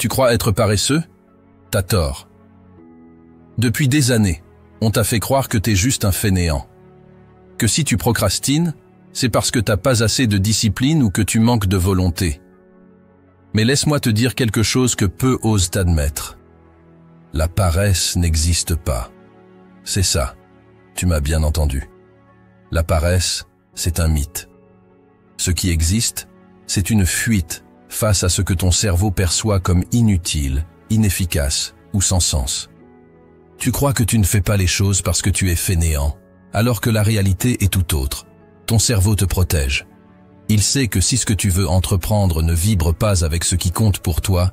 Tu crois être paresseux? T'as tort. Depuis des années, on t'a fait croire que t'es juste un fainéant. Que si tu procrastines, c'est parce que t'as pas assez de discipline ou que tu manques de volonté. Mais laisse-moi te dire quelque chose que peu osent admettre. La paresse n'existe pas. C'est ça, tu m'as bien entendu. La paresse, c'est un mythe. Ce qui existe, c'est une fuite face à ce que ton cerveau perçoit comme inutile, inefficace ou sans sens. Tu crois que tu ne fais pas les choses parce que tu es fainéant, alors que la réalité est tout autre. Ton cerveau te protège. Il sait que si ce que tu veux entreprendre ne vibre pas avec ce qui compte pour toi,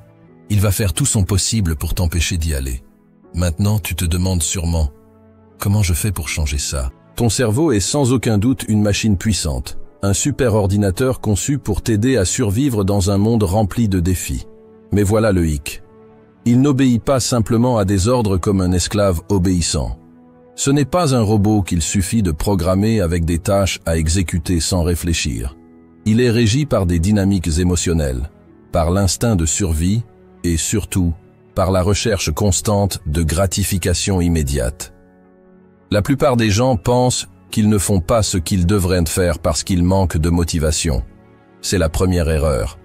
il va faire tout son possible pour t'empêcher d'y aller. Maintenant, tu te demandes sûrement, comment je fais pour changer ça? Ton cerveau est sans aucun doute une machine puissante, un super ordinateur conçu pour t'aider à survivre dans un monde rempli de défis. Mais voilà le hic. Il n'obéit pas simplement à des ordres comme un esclave obéissant. Ce n'est pas un robot qu'il suffit de programmer avec des tâches à exécuter sans réfléchir. Il est régi par des dynamiques émotionnelles, par l'instinct de survie et surtout par la recherche constante de gratification immédiate. La plupart des gens pensent qu'ils ne font pas ce qu'ils devraient faire parce qu'ils manquent de motivation. C'est la première erreur.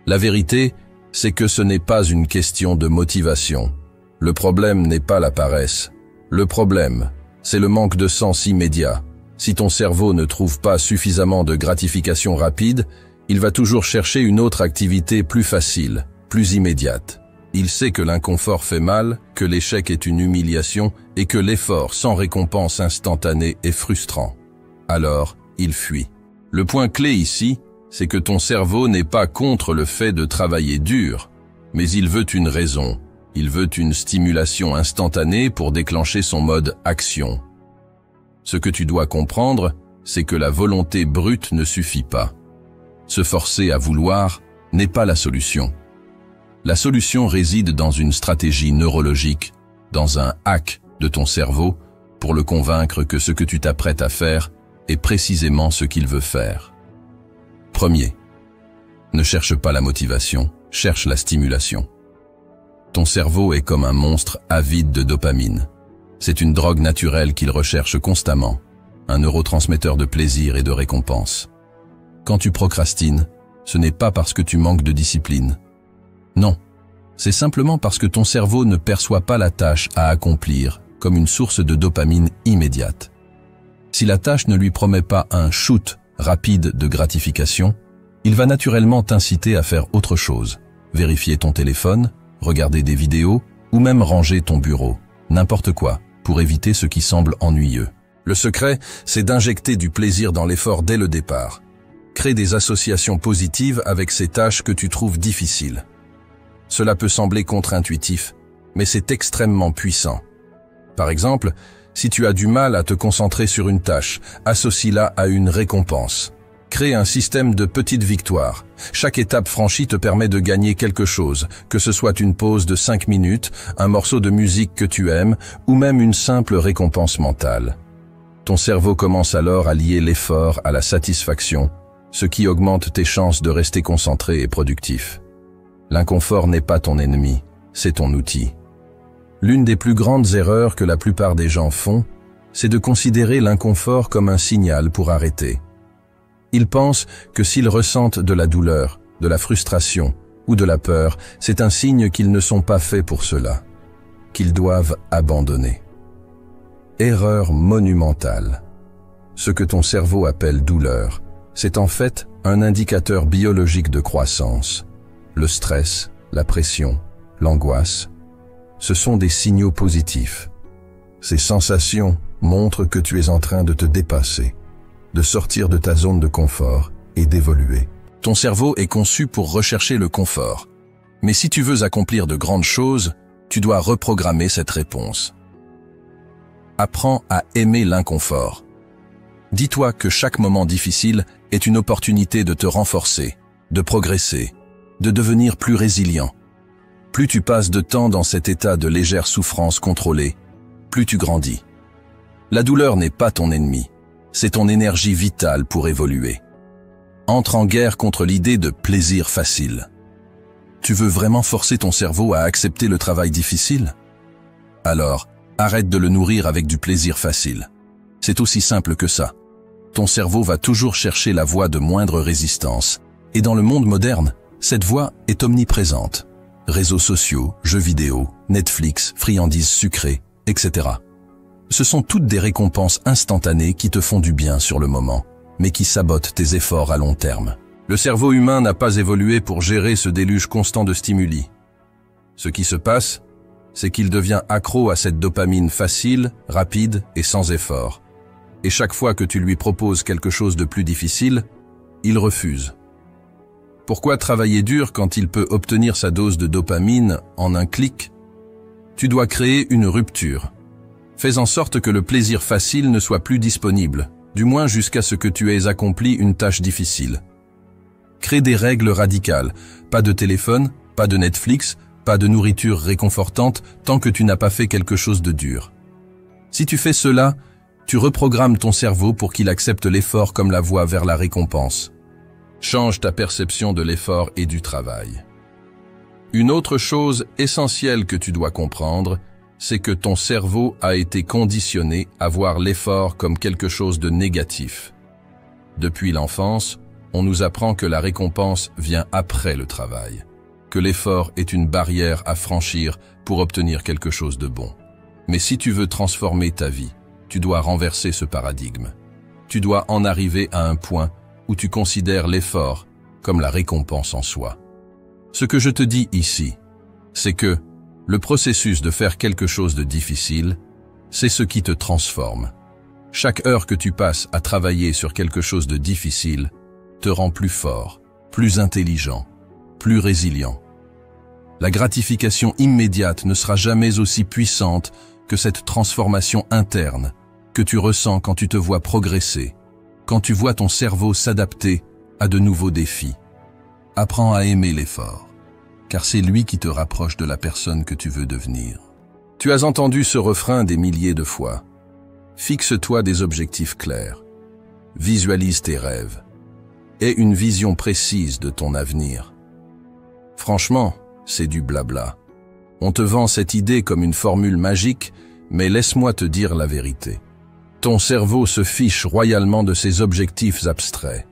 La vérité, c'est que ce n'est pas une question de motivation. Le problème n'est pas la paresse. Le problème, c'est le manque de sens immédiat. Si ton cerveau ne trouve pas suffisamment de gratification rapide, il va toujours chercher une autre activité plus facile, plus immédiate. Il sait que l'inconfort fait mal, que l'échec est une humiliation et que l'effort sans récompense instantanée est frustrant. Alors, il fuit. Le point clé ici, c'est que ton cerveau n'est pas contre le fait de travailler dur, mais il veut une raison. Il veut une stimulation instantanée pour déclencher son mode action. Ce que tu dois comprendre, c'est que la volonté brute ne suffit pas. Se forcer à vouloir n'est pas la solution. La solution réside dans une stratégie neurologique, dans un hack de ton cerveau pour le convaincre que ce que tu t'apprêtes à faire est précisément ce qu'il veut faire. Premier, ne cherche pas la motivation, cherche la stimulation. Ton cerveau est comme un monstre avide de dopamine. C'est une drogue naturelle qu'il recherche constamment, un neurotransmetteur de plaisir et de récompense. Quand tu procrastines, ce n'est pas parce que tu manques de discipline. Non, c'est simplement parce que ton cerveau ne perçoit pas la tâche à accomplir comme une source de dopamine immédiate. Si la tâche ne lui promet pas un shoot rapide de gratification, il va naturellement t'inciter à faire autre chose, vérifier ton téléphone, regarder des vidéos ou même ranger ton bureau, n'importe quoi, pour éviter ce qui semble ennuyeux. Le secret, c'est d'injecter du plaisir dans l'effort dès le départ. Crée des associations positives avec ces tâches que tu trouves difficiles. Cela peut sembler contre-intuitif, mais c'est extrêmement puissant. Par exemple, si tu as du mal à te concentrer sur une tâche, associe-la à une récompense. Crée un système de petites victoires. Chaque étape franchie te permet de gagner quelque chose, que ce soit une pause de 5 minutes, un morceau de musique que tu aimes, ou même une simple récompense mentale. Ton cerveau commence alors à lier l'effort à la satisfaction, ce qui augmente tes chances de rester concentré et productif. L'inconfort n'est pas ton ennemi, c'est ton outil. L'une des plus grandes erreurs que la plupart des gens font, c'est de considérer l'inconfort comme un signal pour arrêter. Ils pensent que s'ils ressentent de la douleur, de la frustration ou de la peur, c'est un signe qu'ils ne sont pas faits pour cela, qu'ils doivent abandonner. Erreur monumentale. Ce que ton cerveau appelle douleur, c'est en fait un indicateur biologique de croissance. Le stress, la pression, l'angoisse, ce sont des signaux positifs. Ces sensations montrent que tu es en train de te dépasser, de sortir de ta zone de confort et d'évoluer. Ton cerveau est conçu pour rechercher le confort. Mais si tu veux accomplir de grandes choses, tu dois reprogrammer cette réponse. Apprends à aimer l'inconfort. Dis-toi que chaque moment difficile est une opportunité de te renforcer, de progresser, de devenir plus résilient. Plus tu passes de temps dans cet état de légère souffrance contrôlée, plus tu grandis. La douleur n'est pas ton ennemi, c'est ton énergie vitale pour évoluer. Entre en guerre contre l'idée de plaisir facile. Tu veux vraiment forcer ton cerveau à accepter le travail difficile? Alors, arrête de le nourrir avec du plaisir facile. C'est aussi simple que ça. Ton cerveau va toujours chercher la voie de moindre résistance. Et dans le monde moderne, cette voie est omniprésente. Réseaux sociaux, jeux vidéo, Netflix, friandises sucrées, etc. Ce sont toutes des récompenses instantanées qui te font du bien sur le moment, mais qui sabotent tes efforts à long terme. Le cerveau humain n'a pas évolué pour gérer ce déluge constant de stimuli. Ce qui se passe, c'est qu'il devient accro à cette dopamine facile, rapide et sans effort. Et chaque fois que tu lui proposes quelque chose de plus difficile, il refuse. Pourquoi travailler dur quand il peut obtenir sa dose de dopamine en un clic? Tu dois créer une rupture. Fais en sorte que le plaisir facile ne soit plus disponible, du moins jusqu'à ce que tu aies accompli une tâche difficile. Crée des règles radicales. Pas de téléphone, pas de Netflix, pas de nourriture réconfortante tant que tu n'as pas fait quelque chose de dur. Si tu fais cela, tu reprogrammes ton cerveau pour qu'il accepte l'effort comme la voie vers la récompense. Change ta perception de l'effort et du travail. Une autre chose essentielle que tu dois comprendre, c'est que ton cerveau a été conditionné à voir l'effort comme quelque chose de négatif. Depuis l'enfance, on nous apprend que la récompense vient après le travail, que l'effort est une barrière à franchir pour obtenir quelque chose de bon. Mais si tu veux transformer ta vie, tu dois renverser ce paradigme. Tu dois en arriver à un point où tu considères l'effort comme la récompense en soi. Ce que je te dis ici, c'est que le processus de faire quelque chose de difficile, c'est ce qui te transforme. Chaque heure que tu passes à travailler sur quelque chose de difficile te rend plus fort, plus intelligent, plus résilient. La gratification immédiate ne sera jamais aussi puissante que cette transformation interne que tu ressens quand tu te vois progresser, quand tu vois ton cerveau s'adapter à de nouveaux défis. Apprends à aimer l'effort, car c'est lui qui te rapproche de la personne que tu veux devenir. Tu as entendu ce refrain des milliers de fois. Fixe-toi des objectifs clairs. Visualise tes rêves. Aie une vision précise de ton avenir. Franchement, c'est du blabla. On te vend cette idée comme une formule magique, mais laisse-moi te dire la vérité. Ton cerveau se fiche royalement de ses objectifs abstraits.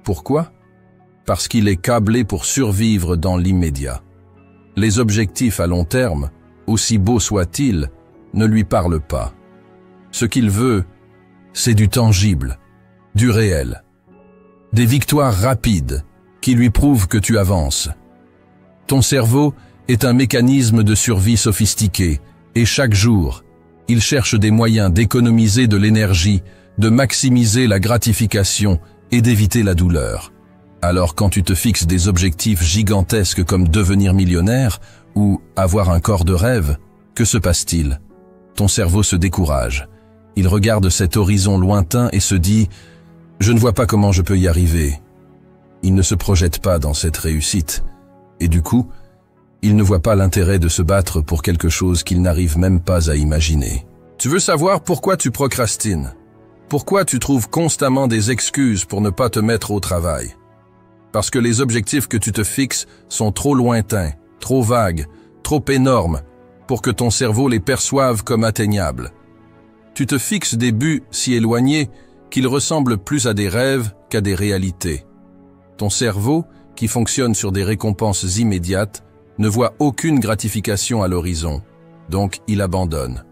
Pourquoi? Parce qu'il est câblé pour survivre dans l'immédiat. Les objectifs à long terme, aussi beaux soient-ils, ne lui parlent pas. Ce qu'il veut, c'est du tangible, du réel. Des victoires rapides qui lui prouvent que tu avances. Ton cerveau est un mécanisme de survie sophistiqué et chaque jour, il cherche des moyens d'économiser de l'énergie, de maximiser la gratification et d'éviter la douleur. Alors quand tu te fixes des objectifs gigantesques comme devenir millionnaire ou avoir un corps de rêve, que se passe-t-il? Ton cerveau se décourage. Il regarde cet horizon lointain et se dit « Je ne vois pas comment je peux y arriver ». Il ne se projette pas dans cette réussite. Et du coup, il ne voit pas l'intérêt de se battre pour quelque chose qu'il n'arrive même pas à imaginer. Tu veux savoir pourquoi tu procrastines? Pourquoi tu trouves constamment des excuses pour ne pas te mettre au travail? Parce que les objectifs que tu te fixes sont trop lointains, trop vagues, trop énormes pour que ton cerveau les perçoive comme atteignables. Tu te fixes des buts si éloignés qu'ils ressemblent plus à des rêves qu'à des réalités. Ton cerveau, qui fonctionne sur des récompenses immédiates, ne voit aucune gratification à l'horizon, donc il abandonne.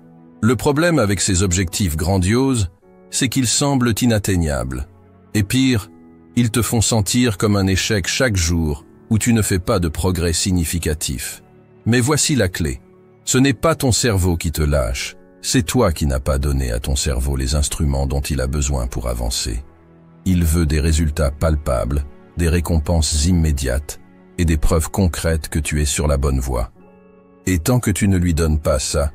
Le problème avec ces objectifs grandioses, c'est qu'ils semblent inatteignables. Et pire, ils te font sentir comme un échec chaque jour où tu ne fais pas de progrès significatif. Mais voici la clé. Ce n'est pas ton cerveau qui te lâche, c'est toi qui n'as pas donné à ton cerveau les instruments dont il a besoin pour avancer. Il veut des résultats palpables, des récompenses immédiates et des preuves concrètes que tu es sur la bonne voie. Et tant que tu ne lui donnes pas ça,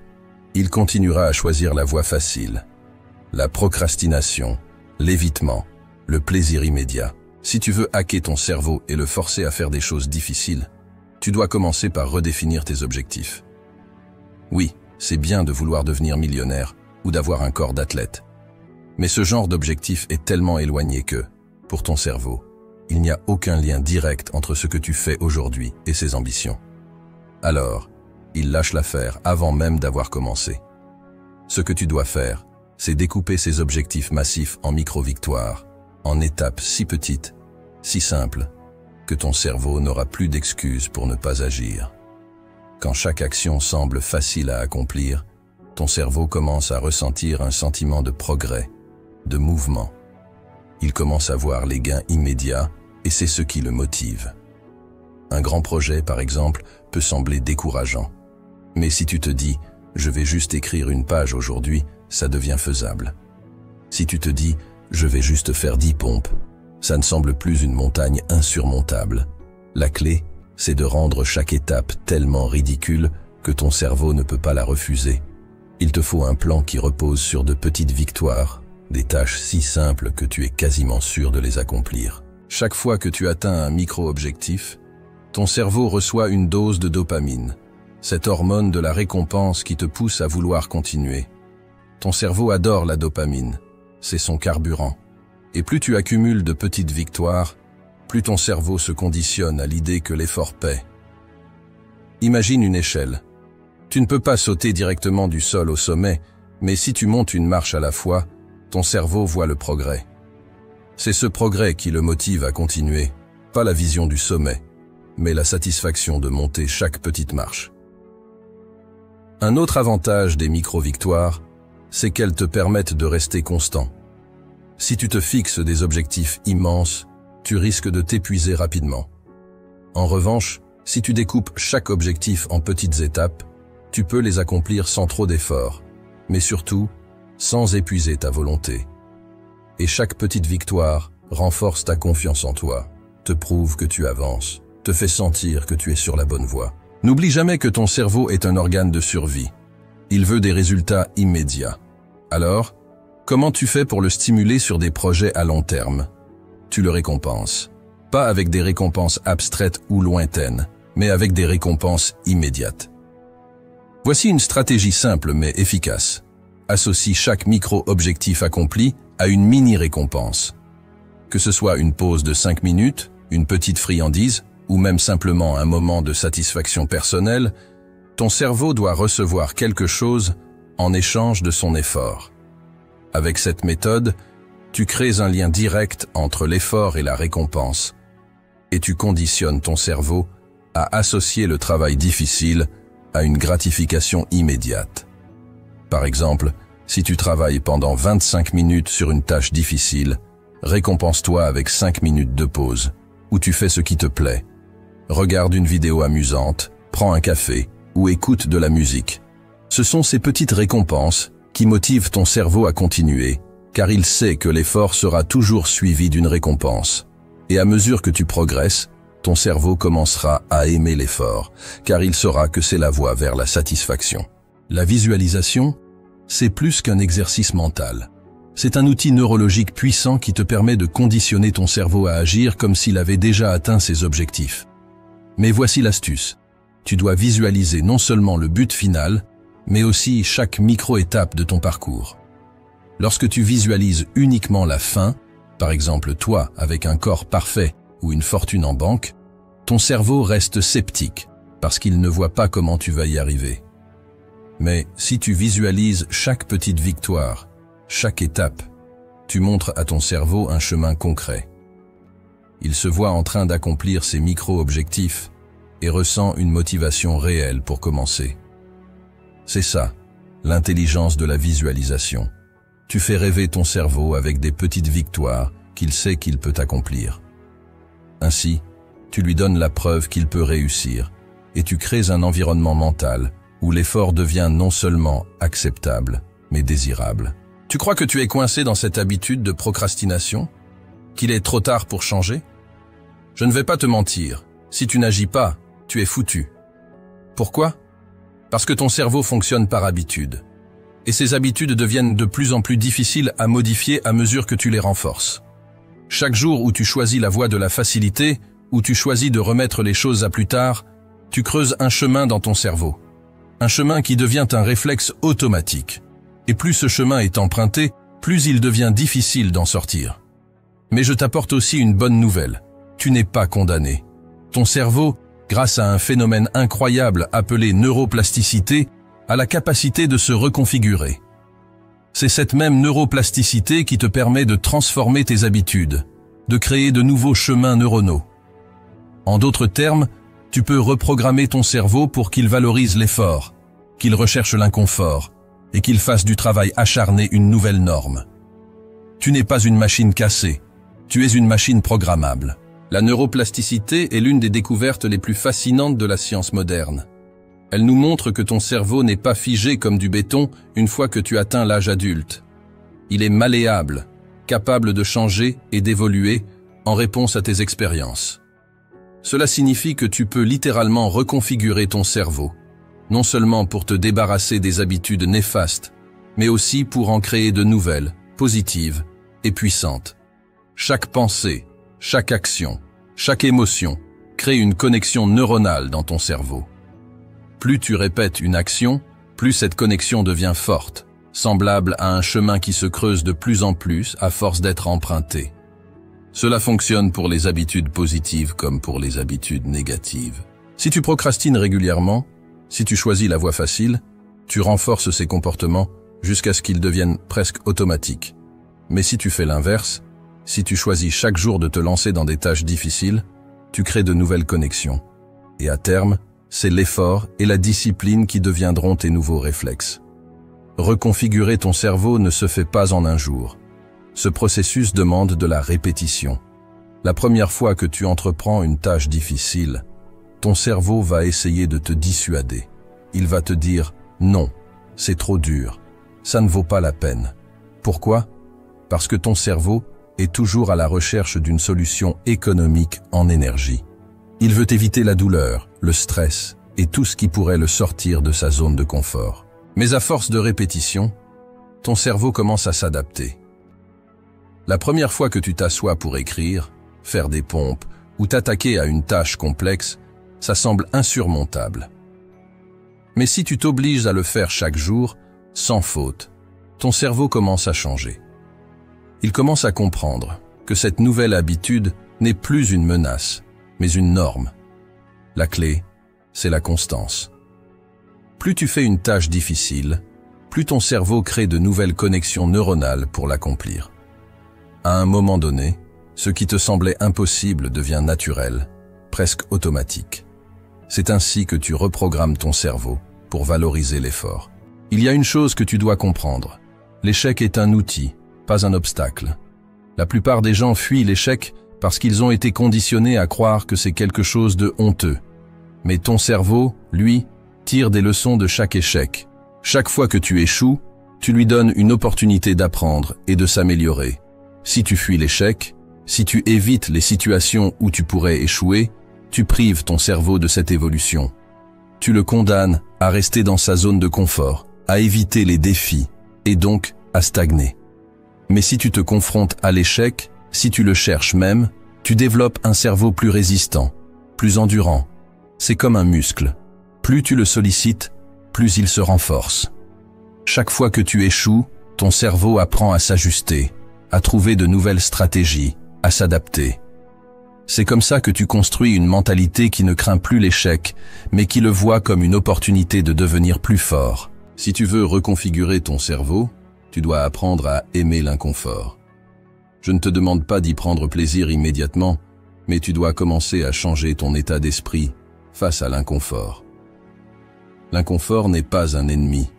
il continuera à choisir la voie facile, la procrastination, l'évitement, le plaisir immédiat. Si tu veux hacker ton cerveau et le forcer à faire des choses difficiles, tu dois commencer par redéfinir tes objectifs. Oui, c'est bien de vouloir devenir millionnaire ou d'avoir un corps d'athlète. Mais ce genre d'objectif est tellement éloigné que, pour ton cerveau, il n'y a aucun lien direct entre ce que tu fais aujourd'hui et ses ambitions. Alors, il lâche l'affaire avant même d'avoir commencé. Ce que tu dois faire, c'est découper ces objectifs massifs en micro-victoires, en étapes si petites, si simples, que ton cerveau n'aura plus d'excuses pour ne pas agir. Quand chaque action semble facile à accomplir, ton cerveau commence à ressentir un sentiment de progrès, de mouvement. Il commence à voir les gains immédiats et c'est ce qui le motive. Un grand projet, par exemple, peut sembler décourageant. Mais si tu te dis « je vais juste écrire une page aujourd'hui », ça devient faisable. Si tu te dis « je vais juste faire 10 pompes », ça ne semble plus une montagne insurmontable. La clé, c'est de rendre chaque étape tellement ridicule que ton cerveau ne peut pas la refuser. Il te faut un plan qui repose sur de petites victoires, des tâches si simples que tu es quasiment sûr de les accomplir. Chaque fois que tu atteins un micro-objectif, ton cerveau reçoit une dose de dopamine, cette hormone de la récompense qui te pousse à vouloir continuer. Ton cerveau adore la dopamine, c'est son carburant. Et plus tu accumules de petites victoires, plus ton cerveau se conditionne à l'idée que l'effort paie. Imagine une échelle. Tu ne peux pas sauter directement du sol au sommet, mais si tu montes une marche à la fois, ton cerveau voit le progrès. C'est ce progrès qui le motive à continuer, pas la vision du sommet, mais la satisfaction de monter chaque petite marche. Un autre avantage des micro-victoires, c'est qu'elles te permettent de rester constant. Si tu te fixes des objectifs immenses, tu risques de t'épuiser rapidement. En revanche, si tu découpes chaque objectif en petites étapes, tu peux les accomplir sans trop d'efforts, mais surtout, sans épuiser ta volonté. Et chaque petite victoire renforce ta confiance en toi, te prouve que tu avances, te fait sentir que tu es sur la bonne voie. N'oublie jamais que ton cerveau est un organe de survie. Il veut des résultats immédiats. Alors, comment tu fais pour le stimuler sur des projets à long terme? Tu le récompenses. Pas avec des récompenses abstraites ou lointaines, mais avec des récompenses immédiates. Voici une stratégie simple mais efficace. Associe chaque micro-objectif accompli à une mini-récompense. Que ce soit une pause de 5 minutes, une petite friandise, ou même simplement un moment de satisfaction personnelle, ton cerveau doit recevoir quelque chose en échange de son effort. Avec cette méthode, tu crées un lien direct entre l'effort et la récompense, et tu conditionnes ton cerveau à associer le travail difficile à une gratification immédiate. Par exemple, si tu travailles pendant 25 minutes sur une tâche difficile, récompense-toi avec 5 minutes de pause, où tu fais ce qui te plaît. Regarde une vidéo amusante, prends un café ou écoute de la musique. Ce sont ces petites récompenses qui motivent ton cerveau à continuer, car il sait que l'effort sera toujours suivi d'une récompense. Et à mesure que tu progresses, ton cerveau commencera à aimer l'effort, car il saura que c'est la voie vers la satisfaction. La visualisation, c'est plus qu'un exercice mental. C'est un outil neurologique puissant qui te permet de conditionner ton cerveau à agir comme s'il avait déjà atteint ses objectifs. Mais voici l'astuce. Tu dois visualiser non seulement le but final, mais aussi chaque micro-étape de ton parcours. Lorsque tu visualises uniquement la fin, par exemple toi avec un corps parfait ou une fortune en banque, ton cerveau reste sceptique parce qu'il ne voit pas comment tu vas y arriver. Mais si tu visualises chaque petite victoire, chaque étape, tu montres à ton cerveau un chemin concret. Il se voit en train d'accomplir ses micro-objectifs et ressent une motivation réelle pour commencer. C'est ça, l'intelligence de la visualisation. Tu fais rêver ton cerveau avec des petites victoires qu'il sait qu'il peut accomplir. Ainsi, tu lui donnes la preuve qu'il peut réussir et tu crées un environnement mental où l'effort devient non seulement acceptable, mais désirable. Tu crois que tu es coincé dans cette habitude de procrastination? Qu'il est trop tard pour changer? Je ne vais pas te mentir, si tu n'agis pas, tu es foutu. Pourquoi? Parce que ton cerveau fonctionne par habitude. Et ces habitudes deviennent de plus en plus difficiles à modifier à mesure que tu les renforces. Chaque jour où tu choisis la voie de la facilité, où tu choisis de remettre les choses à plus tard, tu creuses un chemin dans ton cerveau. Un chemin qui devient un réflexe automatique. Et plus ce chemin est emprunté, plus il devient difficile d'en sortir. Mais je t'apporte aussi une bonne nouvelle. tu n'es pas condamné. Ton cerveau, grâce à un phénomène incroyable appelé neuroplasticité, a la capacité de se reconfigurer. C'est cette même neuroplasticité qui te permet de transformer tes habitudes, de créer de nouveaux chemins neuronaux. En d'autres termes, tu peux reprogrammer ton cerveau pour qu'il valorise l'effort, qu'il recherche l'inconfort et qu'il fasse du travail acharné une nouvelle norme. Tu n'es pas une machine cassée, tu es une machine programmable. La neuroplasticité est l'une des découvertes les plus fascinantes de la science moderne. Elle nous montre que ton cerveau n'est pas figé comme du béton une fois que tu atteins l'âge adulte. Il est malléable, capable de changer et d'évoluer en réponse à tes expériences. Cela signifie que tu peux littéralement reconfigurer ton cerveau, non seulement pour te débarrasser des habitudes néfastes, mais aussi pour en créer de nouvelles, positives et puissantes. Chaque pensée, chaque action, chaque émotion crée une connexion neuronale dans ton cerveau. Plus tu répètes une action, plus cette connexion devient forte, semblable à un chemin qui se creuse de plus en plus à force d'être emprunté. Cela fonctionne pour les habitudes positives comme pour les habitudes négatives. Si tu procrastines régulièrement, si tu choisis la voie facile, tu renforces ces comportements jusqu'à ce qu'ils deviennent presque automatiques. Mais si tu fais l'inverse, si tu choisis chaque jour de te lancer dans des tâches difficiles, tu crées de nouvelles connexions. Et à terme, c'est l'effort et la discipline qui deviendront tes nouveaux réflexes. Reconfigurer ton cerveau ne se fait pas en un jour. Ce processus demande de la répétition. La première fois que tu entreprends une tâche difficile, ton cerveau va essayer de te dissuader. Il va te dire « Non, c'est trop dur, ça ne vaut pas la peine ». Pourquoi? Parce que ton cerveau est toujours à la recherche d'une solution économique en énergie. Il veut éviter la douleur, le stress et tout ce qui pourrait le sortir de sa zone de confort. Mais à force de répétition, ton cerveau commence à s'adapter. La première fois que tu t'assois pour écrire, faire des pompes ou t'attaquer à une tâche complexe, ça semble insurmontable. Mais si tu t'obliges à le faire chaque jour, sans faute, ton cerveau commence à changer. Il commence à comprendre que cette nouvelle habitude n'est plus une menace, mais une norme. La clé, c'est la constance. Plus tu fais une tâche difficile, plus ton cerveau crée de nouvelles connexions neuronales pour l'accomplir. À un moment donné, ce qui te semblait impossible devient naturel, presque automatique. C'est ainsi que tu reprogrammes ton cerveau pour valoriser l'effort. Il y a une chose que tu dois comprendre. L'échec est un outil, pas un obstacle. La plupart des gens fuient l'échec parce qu'ils ont été conditionnés à croire que c'est quelque chose de honteux. Mais ton cerveau, lui, tire des leçons de chaque échec. Chaque fois que tu échoues, tu lui donnes une opportunité d'apprendre et de s'améliorer. Si tu fuis l'échec, si tu évites les situations où tu pourrais échouer, tu prives ton cerveau de cette évolution. Tu le condamnes à rester dans sa zone de confort, à éviter les défis et donc à stagner. Mais si tu te confrontes à l'échec, si tu le cherches même, tu développes un cerveau plus résistant, plus endurant. C'est comme un muscle. Plus tu le sollicites, plus il se renforce. Chaque fois que tu échoues, ton cerveau apprend à s'ajuster, à trouver de nouvelles stratégies, à s'adapter. C'est comme ça que tu construis une mentalité qui ne craint plus l'échec, mais qui le voit comme une opportunité de devenir plus fort. Si tu veux reconfigurer ton cerveau, tu dois apprendre à aimer l'inconfort. Je ne te demande pas d'y prendre plaisir immédiatement, mais tu dois commencer à changer ton état d'esprit face à l'inconfort. L'inconfort n'est pas un ennemi,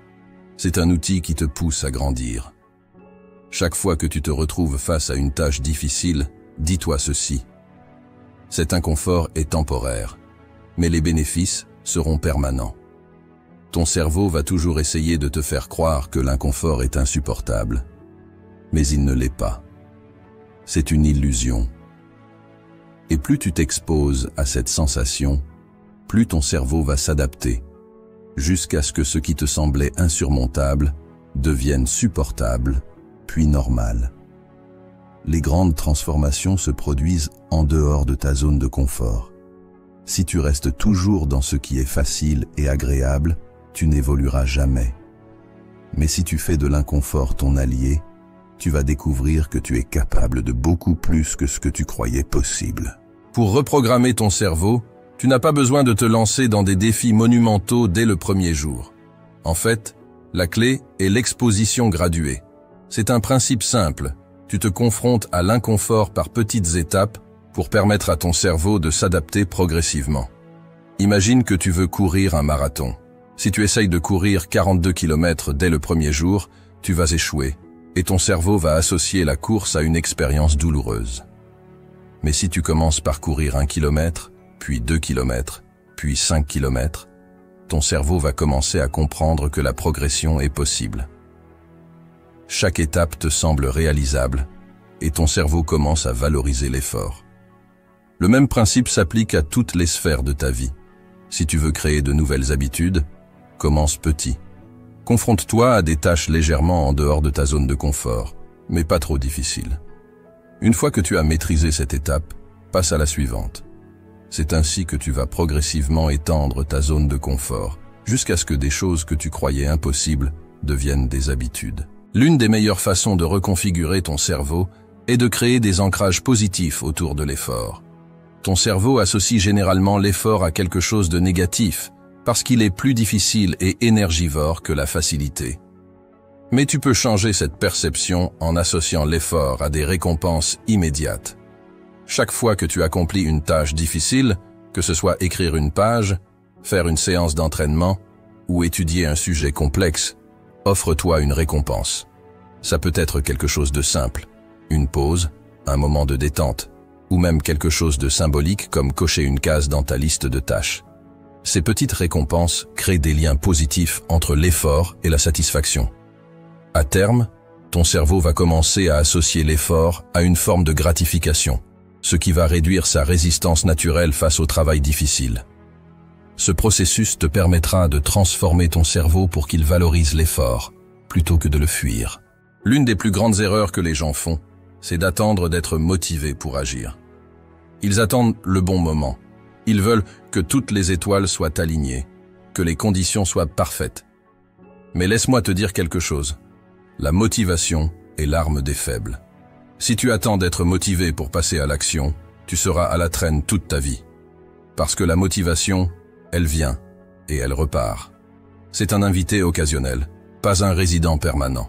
c'est un outil qui te pousse à grandir. Chaque fois que tu te retrouves face à une tâche difficile, dis-toi ceci. Cet inconfort est temporaire, mais les bénéfices seront permanents. Ton cerveau va toujours essayer de te faire croire que l'inconfort est insupportable, mais il ne l'est pas. C'est une illusion. Et plus tu t'exposes à cette sensation, plus ton cerveau va s'adapter, jusqu'à ce que ce qui te semblait insurmontable devienne supportable, puis normal. Les grandes transformations se produisent en dehors de ta zone de confort. Si tu restes toujours dans ce qui est facile et agréable, tu n'évolueras jamais. Mais si tu fais de l'inconfort ton allié, tu vas découvrir que tu es capable de beaucoup plus que ce que tu croyais possible. Pour reprogrammer ton cerveau, tu n'as pas besoin de te lancer dans des défis monumentaux dès le premier jour. En fait, la clé est l'exposition graduée. C'est un principe simple. Tu te confrontes à l'inconfort par petites étapes pour permettre à ton cerveau de s'adapter progressivement. Imagine que tu veux courir un marathon. Si tu essayes de courir 42 km dès le premier jour, tu vas échouer et ton cerveau va associer la course à une expérience douloureuse. Mais si tu commences par courir 1 km, puis 2 km, puis 5 km, ton cerveau va commencer à comprendre que la progression est possible. Chaque étape te semble réalisable et ton cerveau commence à valoriser l'effort. Le même principe s'applique à toutes les sphères de ta vie. Si tu veux créer de nouvelles habitudes, commence petit. Confronte-toi à des tâches légèrement en dehors de ta zone de confort, mais pas trop difficiles. Une fois que tu as maîtrisé cette étape, passe à la suivante. C'est ainsi que tu vas progressivement étendre ta zone de confort, jusqu'à ce que des choses que tu croyais impossibles deviennent des habitudes. L'une des meilleures façons de reconfigurer ton cerveau est de créer des ancrages positifs autour de l'effort. Ton cerveau associe généralement l'effort à quelque chose de négatif, parce qu'il est plus difficile et énergivore que la facilité. Mais tu peux changer cette perception en associant l'effort à des récompenses immédiates. Chaque fois que tu accomplis une tâche difficile, que ce soit écrire une page, faire une séance d'entraînement ou étudier un sujet complexe, offre-toi une récompense. Ça peut être quelque chose de simple, une pause, un moment de détente, ou même quelque chose de symbolique comme cocher une case dans ta liste de tâches. Ces petites récompenses créent des liens positifs entre l'effort et la satisfaction. À terme, ton cerveau va commencer à associer l'effort à une forme de gratification, ce qui va réduire sa résistance naturelle face au travail difficile. Ce processus te permettra de transformer ton cerveau pour qu'il valorise l'effort, plutôt que de le fuir. L'une des plus grandes erreurs que les gens font, c'est d'attendre d'être motivés pour agir. Ils attendent le bon moment. Ils veulent que toutes les étoiles soient alignées, que les conditions soient parfaites. Mais laisse-moi te dire quelque chose. La motivation est l'arme des faibles. Si tu attends d'être motivé pour passer à l'action, tu seras à la traîne toute ta vie. Parce que la motivation, elle vient et elle repart. C'est un invité occasionnel, pas un résident permanent.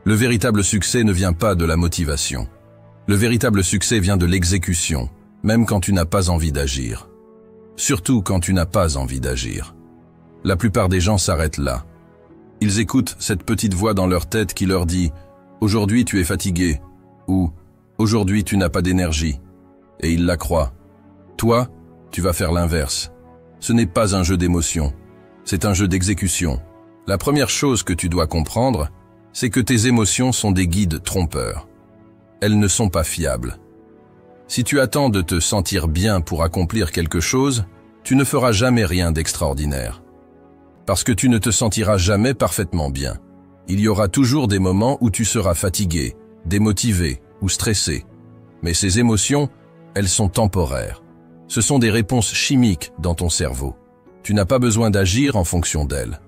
Le véritable succès ne vient pas de la motivation. Le véritable succès vient de l'exécution, même quand tu n'as pas envie d'agir. Surtout quand tu n'as pas envie d'agir. La plupart des gens s'arrêtent là. Ils écoutent cette petite voix dans leur tête qui leur dit « Aujourd'hui tu es fatigué » ou « Aujourd'hui tu n'as pas d'énergie » et ils la croient. Toi, tu vas faire l'inverse. Ce n'est pas un jeu d'émotion, c'est un jeu d'exécution. La première chose que tu dois comprendre, c'est que tes émotions sont des guides trompeurs. Elles ne sont pas fiables. Si tu attends de te sentir bien pour accomplir quelque chose, tu ne feras jamais rien d'extraordinaire. Parce que tu ne te sentiras jamais parfaitement bien. Il y aura toujours des moments où tu seras fatigué, démotivé ou stressé. Mais ces émotions, elles sont temporaires. Ce sont des réponses chimiques dans ton cerveau. Tu n'as pas besoin d'agir en fonction d'elles.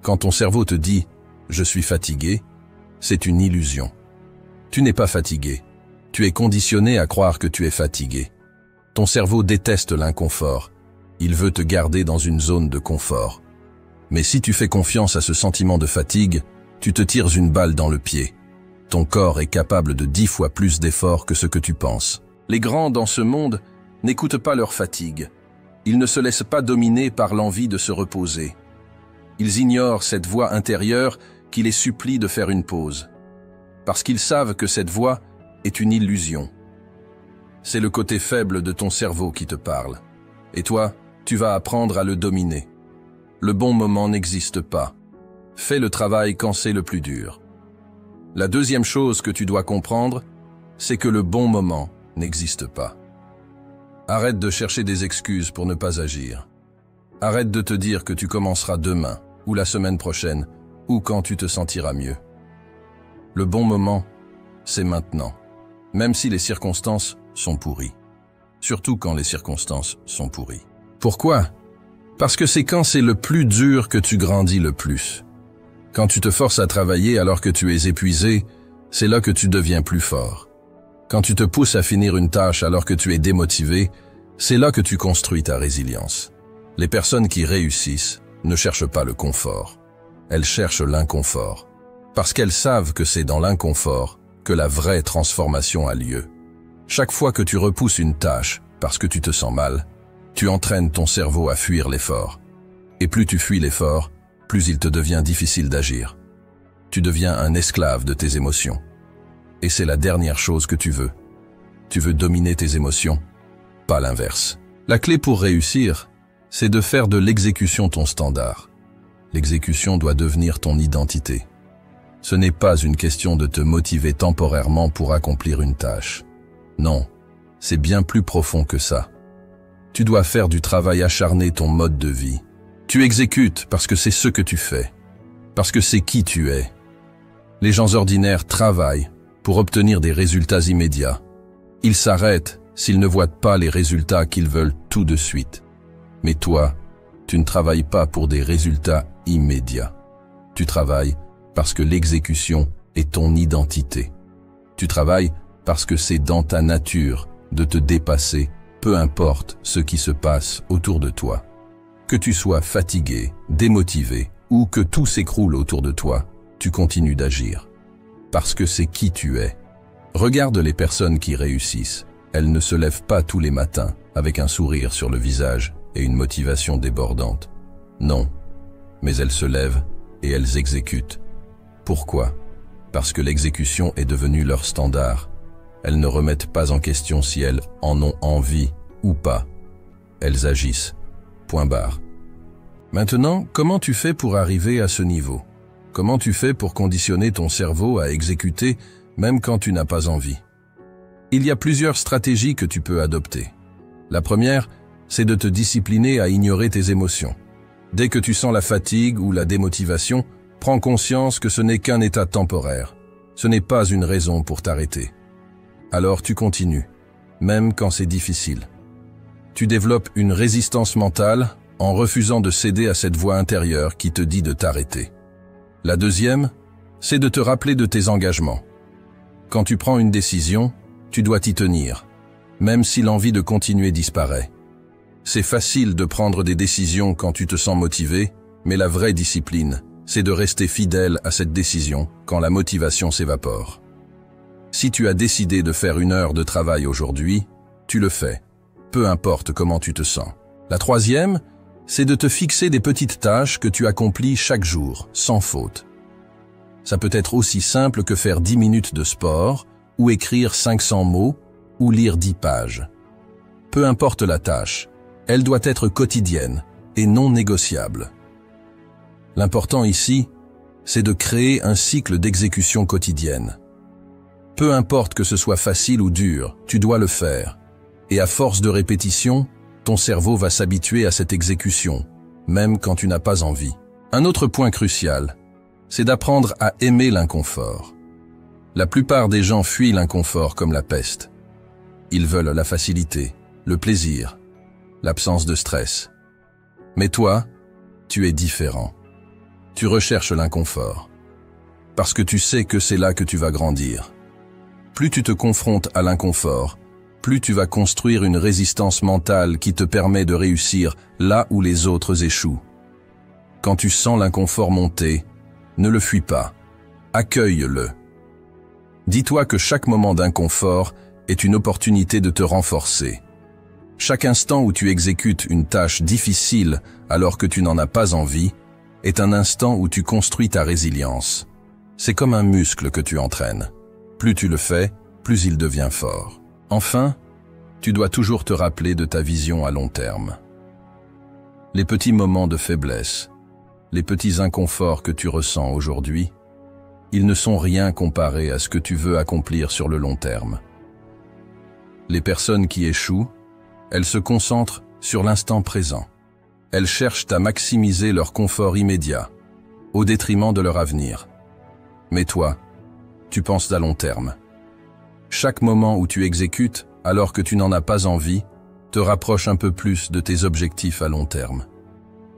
Quand ton cerveau te dit « je suis fatigué », c'est une illusion. Tu n'es pas fatigué. Tu es conditionné à croire que tu es fatigué. Ton cerveau déteste l'inconfort. Il veut te garder dans une zone de confort. Mais si tu fais confiance à ce sentiment de fatigue, tu te tires une balle dans le pied. Ton corps est capable de 10 fois plus d'efforts que ce que tu penses. Les grands dans ce monde n'écoutent pas leur fatigue. Ils ne se laissent pas dominer par l'envie de se reposer. Ils ignorent cette voix intérieure qui les supplie de faire une pause. Parce qu'ils savent que cette voix est une illusion. C'est le côté faible de ton cerveau qui te parle. Et toi, tu vas apprendre à le dominer. Le bon moment n'existe pas. Fais le travail quand c'est le plus dur. La deuxième chose que tu dois comprendre, c'est que le bon moment n'existe pas. Arrête de chercher des excuses pour ne pas agir. Arrête de te dire que tu commenceras demain, ou la semaine prochaine, ou quand tu te sentiras mieux. Le bon moment, c'est maintenant, même si les circonstances sont pourries. Surtout quand les circonstances sont pourries. Pourquoi? Parce que c'est quand c'est le plus dur que tu grandis le plus. Quand tu te forces à travailler alors que tu es épuisé, c'est là que tu deviens plus fort. Quand tu te pousses à finir une tâche alors que tu es démotivé, C'est là que tu construis ta résilience. Les personnes qui réussissent ne cherchent pas le confort. Elles cherchent l'inconfort. Parce qu'elles savent que c'est dans l'inconfort que la vraie transformation a lieu. Chaque fois que tu repousses une tâche parce que tu te sens mal, tu entraînes ton cerveau à fuir l'effort. Et plus tu fuis l'effort, plus il te devient difficile d'agir. Tu deviens un esclave de tes émotions. Et c'est la dernière chose que tu veux. Tu veux dominer tes émotions, pas l'inverse. La clé pour réussir, c'est de faire de l'exécution ton standard. L'exécution doit devenir ton identité. Ce n'est pas une question de te motiver temporairement pour accomplir une tâche. Non, c'est bien plus profond que ça. Tu dois faire du travail acharné ton mode de vie. Tu exécutes parce que c'est ce que tu fais, parce que c'est qui tu es. Les gens ordinaires travaillent pour obtenir des résultats immédiats. Ils s'arrêtent s'ils ne voient pas les résultats qu'ils veulent tout de suite. Mais toi, tu ne travailles pas pour des résultats immédiats. Tu travailles parce que l'exécution est ton identité. Tu travailles parce que c'est dans ta nature de te dépasser, peu importe ce qui se passe autour de toi. Que tu sois fatigué, démotivé ou que tout s'écroule autour de toi, tu continues d'agir. Parce que c'est qui tu es. Regarde les personnes qui réussissent. Elles ne se lèvent pas tous les matins avec un sourire sur le visage et une motivation débordante. Non, mais elles se lèvent et elles exécutent. Pourquoi? Parce que l'exécution est devenue leur standard. Elles ne remettent pas en question si elles en ont envie ou pas. Elles agissent. Point barre. Maintenant, comment tu fais pour arriver à ce niveau? Comment tu fais pour conditionner ton cerveau à exécuter même quand tu n'as pas envie? Il y a plusieurs stratégies que tu peux adopter. La première, c'est de te discipliner à ignorer tes émotions. Dès que tu sens la fatigue ou la démotivation, prends conscience que ce n'est qu'un état temporaire. Ce n'est pas une raison pour t'arrêter. Alors tu continues, même quand c'est difficile. Tu développes une résistance mentale en refusant de céder à cette voix intérieure qui te dit de t'arrêter. La deuxième, c'est de te rappeler de tes engagements. Quand tu prends une décision, tu dois t'y tenir, même si l'envie de continuer disparaît. C'est facile de prendre des décisions quand tu te sens motivé, mais la vraie discipline, c'est de rester fidèle à cette décision quand la motivation s'évapore. Si tu as décidé de faire 1 heure de travail aujourd'hui, tu le fais, peu importe comment tu te sens. La troisième, c'est de te fixer des petites tâches que tu accomplis chaque jour, sans faute. Ça peut être aussi simple que faire 10 minutes de sport, ou écrire 500 mots, ou lire 10 pages. Peu importe la tâche, elle doit être quotidienne et non négociable. L'important ici, c'est de créer un cycle d'exécution quotidienne. Peu importe que ce soit facile ou dur, tu dois le faire. Et à force de répétition, ton cerveau va s'habituer à cette exécution, même quand tu n'as pas envie. Un autre point crucial, c'est d'apprendre à aimer l'inconfort. La plupart des gens fuient l'inconfort comme la peste. Ils veulent la facilité, le plaisir, l'absence de stress. Mais toi, tu es différent. Tu recherches l'inconfort. Parce que tu sais que c'est là que tu vas grandir. Plus tu te confrontes à l'inconfort, plus tu vas construire une résistance mentale qui te permet de réussir là où les autres échouent. Quand tu sens l'inconfort monter, ne le fuis pas, accueille-le. Dis-toi que chaque moment d'inconfort est une opportunité de te renforcer. Chaque instant où tu exécutes une tâche difficile alors que tu n'en as pas envie est un instant où tu construis ta résilience. C'est comme un muscle que tu entraînes. Plus tu le fais, plus il devient fort. Enfin, tu dois toujours te rappeler de ta vision à long terme. Les petits moments de faiblesse, les petits inconforts que tu ressens aujourd'hui, ils ne sont rien comparés à ce que tu veux accomplir sur le long terme. Les personnes qui échouent, elles se concentrent sur l'instant présent. Elles cherchent à maximiser leur confort immédiat, au détriment de leur avenir. Mais toi, tu penses à long terme. Chaque moment où tu exécutes, alors que tu n'en as pas envie, te rapproche un peu plus de tes objectifs à long terme.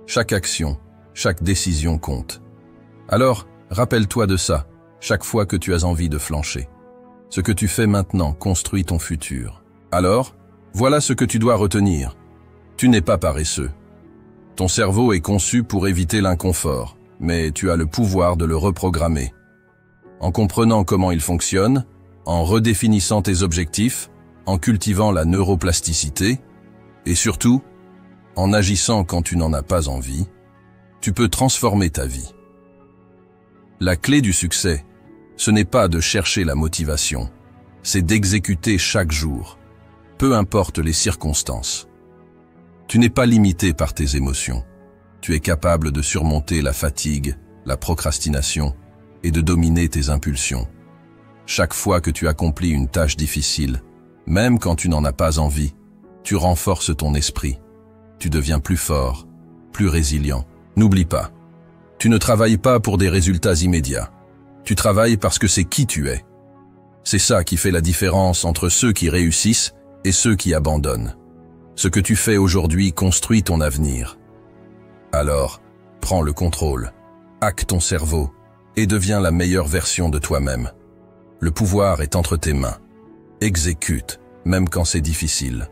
Chaque action, chaque décision compte. Alors, rappelle-toi de ça, chaque fois que tu as envie de flancher. Ce que tu fais maintenant construit ton futur. Alors, Voilà ce que tu dois retenir. Tu n'es pas paresseux. Ton cerveau est conçu pour éviter l'inconfort, mais tu as le pouvoir de le reprogrammer. En comprenant comment il fonctionne, en redéfinissant tes objectifs, en cultivant la neuroplasticité, et surtout, en agissant quand tu n'en as pas envie, tu peux transformer ta vie. La clé du succès, ce n'est pas de chercher la motivation, c'est d'exécuter chaque jour, peu importe les circonstances. Tu n'es pas limité par tes émotions. Tu es capable de surmonter la fatigue, la procrastination et de dominer tes impulsions. Chaque fois que tu accomplis une tâche difficile, même quand tu n'en as pas envie, tu renforces ton esprit. Tu deviens plus fort, plus résilient. N'oublie pas, tu ne travailles pas pour des résultats immédiats. Tu travailles parce que c'est qui tu es. C'est ça qui fait la différence entre ceux qui réussissent et ceux qui abandonnent. Ce que tu fais aujourd'hui construit ton avenir. Alors, prends le contrôle, hack ton cerveau et deviens la meilleure version de toi-même. Le pouvoir est entre tes mains. Exécute, même quand c'est difficile.